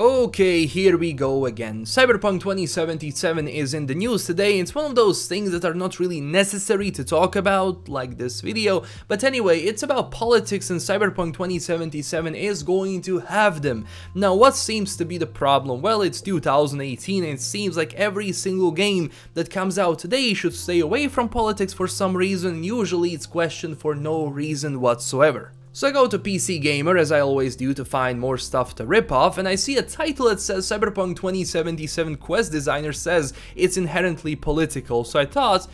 Okay, here we go again. Cyberpunk 2077 is in the news today. It's one of those things that are not really necessary to talk about, like this video, but anyway, it's about politics and Cyberpunk 2077 is going to have them. Now, what seems to be the problem? Well, it's 2018 and it seems like every single game that comes out today should stay away from politics for some reason. Usually it's questioned for no reason whatsoever. So I go to PC Gamer, as I always do, to find more stuff to rip off, and I see a title that says Cyberpunk 2077 quest designer says it's inherently political, so I thought,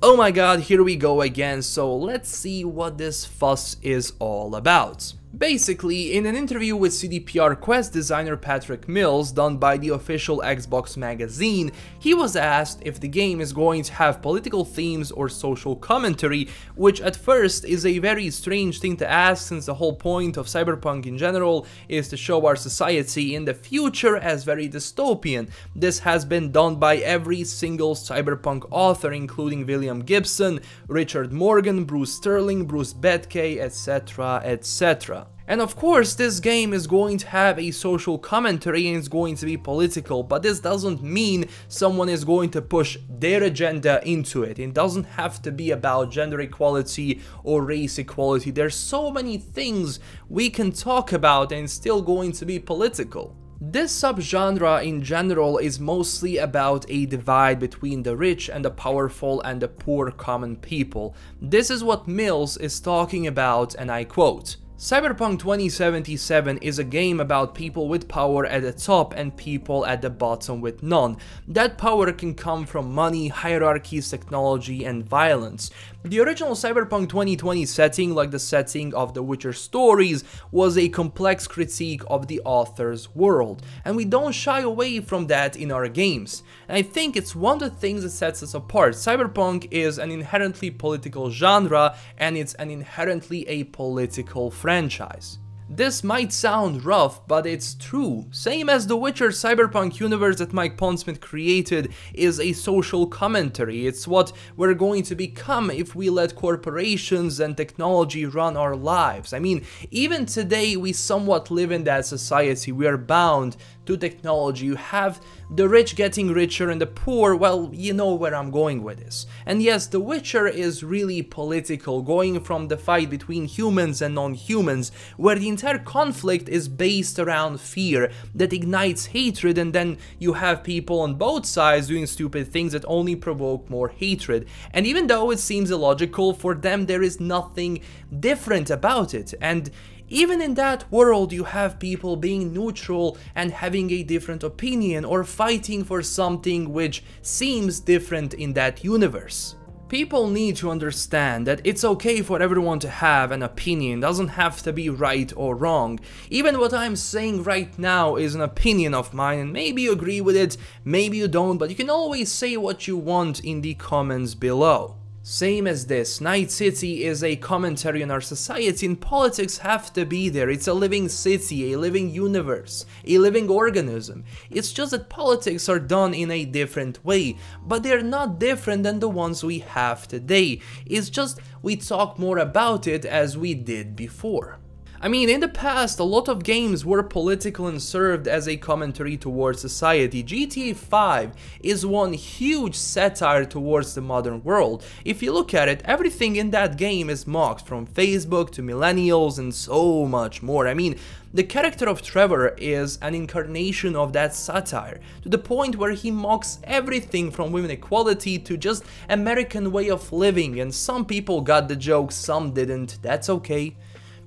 oh my god, here we go again, so let's see what this fuss is all about. Basically, in an interview with CDPR quest designer Patrick Mills, done by the official Xbox magazine, he was asked if the game is going to have political themes or social commentary, which at first is a very strange thing to ask since the whole point of Cyberpunk in general is to show our society in the future as very dystopian. This has been done by every single Cyberpunk author, including William Gibson, Richard Morgan, Bruce Sterling, Bruce Bedke, etc, etc. And of course, this game is going to have a social commentary and it's going to be political, but this doesn't mean someone is going to push their agenda into it. It doesn't have to be about gender equality or race equality. There's so many things we can talk about and it's still going to be political. This subgenre in general is mostly about a divide between the rich and the powerful and the poor common people. This is what Mills is talking about, and I quote, "Cyberpunk 2077 is a game about people with power at the top and people at the bottom with none. That power can come from money, hierarchies, technology, and violence. The original Cyberpunk 2020 setting, like the setting of The Witcher stories, was a complex critique of the author's world, and we don't shy away from that in our games. And I think it's one of the things that sets us apart. Cyberpunk is an inherently political genre, and it's an inherently a political franchise." This might sound rough, but it's true. Same as the Witcher Cyberpunk universe that Mike Pondsmith created is a social commentary. It's what we're going to become if we let corporations and technology run our lives. I mean, even today we somewhat live in that society. We are bound to technology. You have the rich getting richer and the poor, well, you know where I'm going with this. And yes, The Witcher is really political, going from the fight between humans and non-humans, where the entire conflict is based around fear that ignites hatred, and then you have people on both sides doing stupid things that only provoke more hatred. And even though it seems illogical, for them there is nothing different about it. And even in that world, you have people being neutral and having a different opinion or fighting for something which seems different in that universe. People need to understand that it's okay for everyone to have an opinion, it doesn't have to be right or wrong. Even what I'm saying right now is an opinion of mine, and maybe you agree with it, maybe you don't, but you can always say what you want in the comments below. Same as this, Night City is a commentary on our society, and politics have to be there. It's a living city, a living universe, a living organism. It's just that politics are done in a different way, but they're not different than the ones we have today. It's just we talk more about it as we did before. I mean, in the past, a lot of games were political and served as a commentary towards society. GTA 5 is one huge satire towards the modern world. If you look at it, everything in that game is mocked, from Facebook to millennials and so much more. I mean, the character of Trevor is an incarnation of that satire, to the point where he mocks everything from women equality to just American way of living, and some people got the joke, some didn't, that's okay.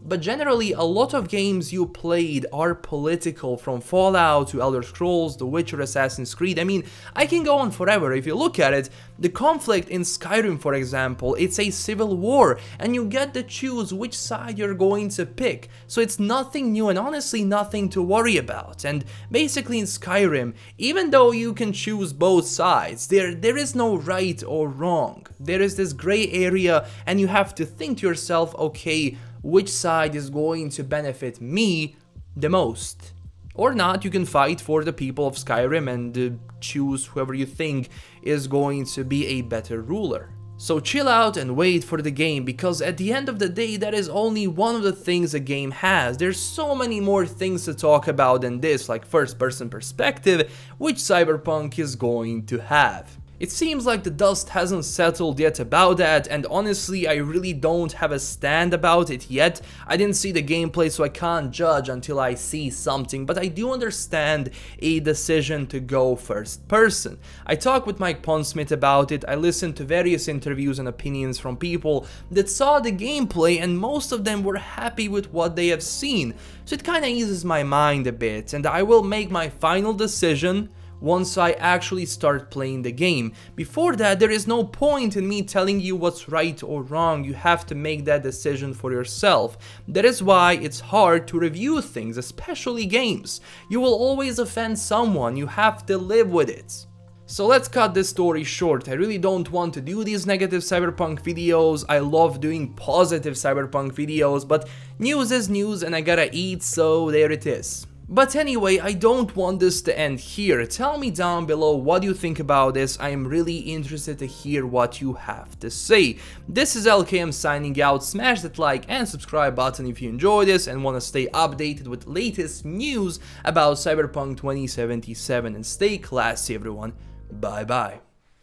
But generally, a lot of games you played are political, from Fallout to Elder Scrolls, The Witcher, Assassin's Creed. I mean, I can go on forever. If you look at it, the conflict in Skyrim, for example, it's a civil war, and you get to choose which side you're going to pick. So it's nothing new and honestly nothing to worry about. And basically in Skyrim, even though you can choose both sides, there is no right or wrong. There is this gray area, and you have to think to yourself, okay, which side is going to benefit me the most? Or not, you can fight for the people of Skyrim and choose whoever you think is going to be a better ruler. So chill out and wait for the game, because at the end of the day that is only one of the things a game has. There's so many more things to talk about than this, like first person perspective, which Cyberpunk is going to have. It seems like the dust hasn't settled yet about that, and honestly I really don't have a stand about it yet. I didn't see the gameplay, so I can't judge until I see something, but I do understand a decision to go first person. I talked with Mike Pondsmith about it, I listened to various interviews and opinions from people that saw the gameplay, and most of them were happy with what they have seen, so it kinda eases my mind a bit, and I will make my final decision once I actually start playing the game. Before that, there is no point in me telling you what's right or wrong. You have to make that decision for yourself. That is why it's hard to review things, especially games. You will always offend someone, you have to live with it. So let's cut this story short. I really don't want to do these negative Cyberpunk videos. I love doing positive Cyberpunk videos, but news is news and I gotta eat, so there it is. But anyway, I don't want this to end here. Tell me down below what you think about this. I am really interested to hear what you have to say. This is LKM signing out. Smash that like and subscribe button if you enjoy this and want to stay updated with latest news about Cyberpunk 2077. And stay classy, everyone. Bye bye.